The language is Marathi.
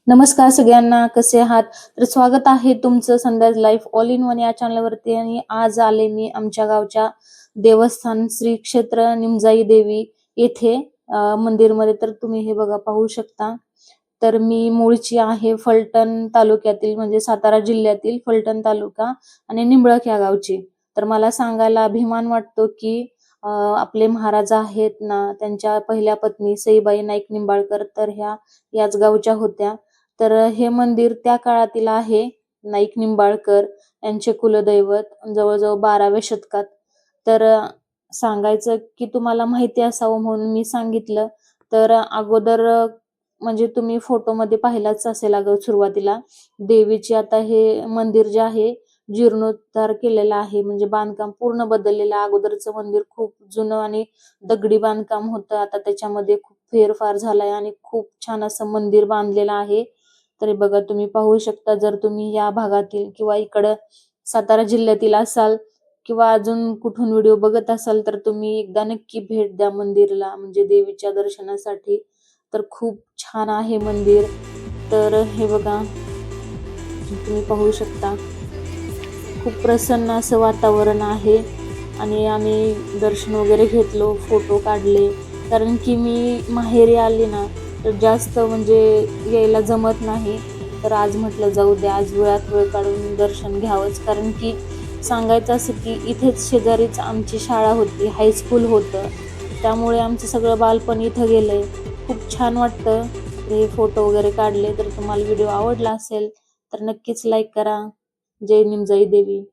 नमस्कार सगळ्यांना, कसे आहात? तर स्वागत आहे तुमचं संध्याज लाईफ ऑल इन वन या चॅनलवरती. आणि आज आले मी आमच्या गावच्या देवस्थान श्री क्षेत्र निमजाई देवी येथे मंदिरमध्ये. तर तुम्ही हे बघा पाहू शकता. तर मी मूळची आहे फलटण तालुक्यातील, म्हणजे सातारा जिल्ह्यातील फलटण तालुका आणि निंबळक या गावची. तर मला सांगायला अभिमान वाटतो की आपले महाराज आहेत ना, त्यांच्या पहिल्या पत्नी सईबाई नाईक निंबाळकर तर ह्या याच गावच्या होत्या. तर हे मंदिर त्या काळातील आहे. नाईक निंबाळकर यांचे कुलदैवत, जवळजवळ 12व्या शतकात. तर सांगायचं की तुम्हाला माहिती असावं म्हणून मी सांगितलं. तर अगोदर म्हणजे तुम्ही फोटोमध्ये पाहिलाच असेल अगं सुरुवातीला देवीची. आता हे मंदिर जे आहे जीर्णोद्धार केलेला आहे, म्हणजे बांधकाम पूर्ण बदललेलं आहे. अगोदरचं मंदिर खूप जुनं आणि दगडी बांधकाम होतं. आता त्याच्यामध्ये खूप फेरफार झालाय आणि खूप छान असं मंदिर बांधलेलं आहे. तरी बघा तुम्ही पाहू शकता, जर तुम्ही या भागातील किंवा इकडं सातारा जिल्ह्यातील असाल किंवा अजून कुठून व्हिडिओ बघत असाल तर तुम्ही एकदा नक्की भेट द्या मंदिरला, म्हणजे देवीच्या दर्शनासाठी. तर खूप छान आहे मंदिर. तर हे बघा तुम्ही पाहू शकता, खूप प्रसन्न असं वातावरण आहे. आणि आम्ही दर्शन वगैरे घेतलो, फोटो काढले. कारण की मी माहेरी आली ना तर जास्त म्हणजे यायला जमत नाही. तर आज म्हटलं जाऊ द्या, आज वेळात वेळ काढून दर्शन घ्यावंच. कारण की सांगायचं असं की इथेच शेजारीच आमची शाळा होती, हायस्कूल होतं. त्यामुळे आमचं सगळं बालपण इथं गेलंय. खूप छान वाटतं. हे फोटो वगैरे काढले. तर तुम्हाला व्हिडिओ आवडला असेल तर नक्कीच लाईक करा. जय निमजाई देवी.